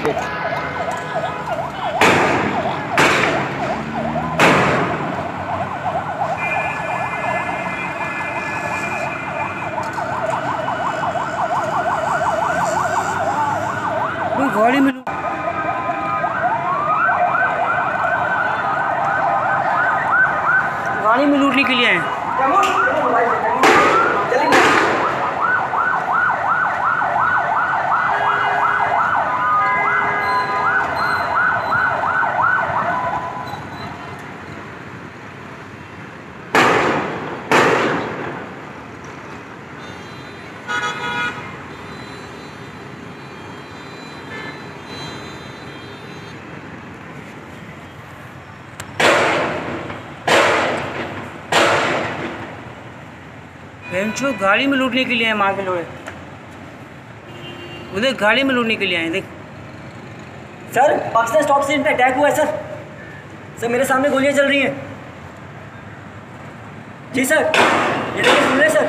गाड़ी में लूटने के लिए आए। बेंचो गाड़ी में लूटने के लिए आए, मार के लोड़े उधर गाड़ी में लूटने के लिए आए। देख सर, पाकिस्तान स्टॉक एक्सचेंज पे अटैक हुआ है सर। सर मेरे सामने गोलियां चल रही हैं। जी सर, ये देखिए, सुन रहे सर।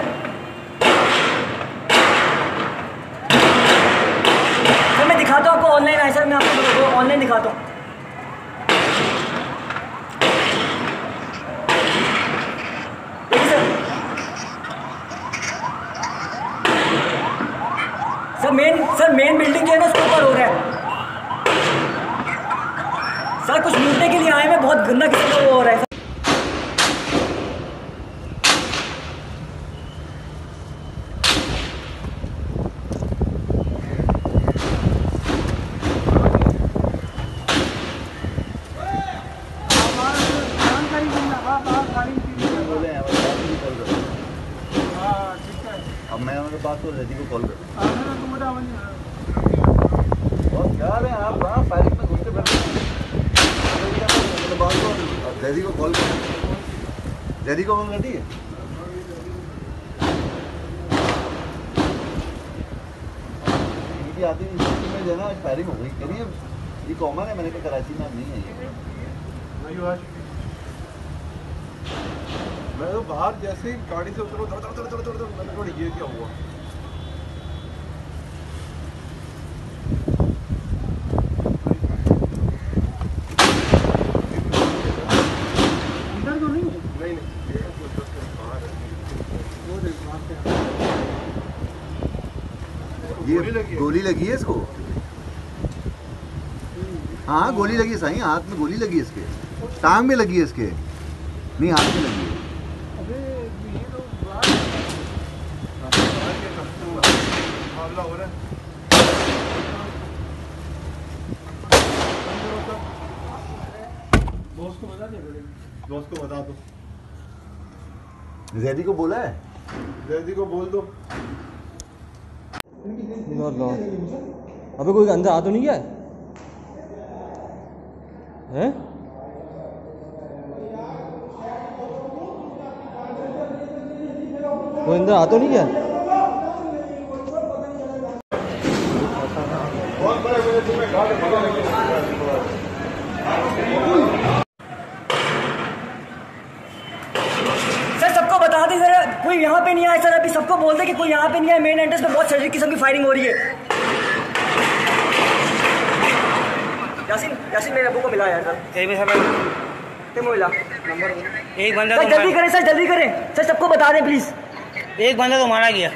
सर मैं दिखाता हूँ आपको, ऑनलाइन आए सर, मैं आपको ऑनलाइन दिखाता हूँ। सर मेन बिल्डिंग जो है ना उसके ऊपर हो रहा है सर। कुछ लूटने के लिए आए हैं, बहुत गंदा किस्म का वो हो रहा है सर। अब मैं उनके पास तो रेडी को कॉल कर और क्या है आप कहाँ फायरिंग में घुसते बैठे जैदी को कॉल कर। जैदी को कॉल करती है आती में जो है ना फायरिंग हो गई। करिए ये कॉमन है, मैंने कहा कराची में नहीं है ये। मैं तो बाहर जैसे ही गाड़ी से उतरो मैंने थोड़ी ये क्या हुआ। अंदर तो नहीं ये गोली लगी है इसको। हाँ गोली लगी है साईं, हाथ में गोली लगी है इसके, टांग में लगी है इसके, नहीं हाथ में लगी है। दोस्त को बता दो। जैदी को बोला है, जैदी को बोल दो। अबे कोई अंदर आ तो नहीं गया है? कोई अंदर आ तो नहीं गया? सर सबको बता दें सर, कोई यहाँ पे नहीं आया सर। अभी सबको बोल दे कि कोई यहाँ पे नहीं आया। मेन एंट्रेंस पे बहुत सर्जिकल किस्म की फायरिंग हो रही है। यासीन मेरे अबू को मिला यार सर। मिला नंबर। एक बंदा सर जल्दी करें सर, जल्दी करें सर, सबको बता दें प्लीज। एक बंदा तो मारा गया।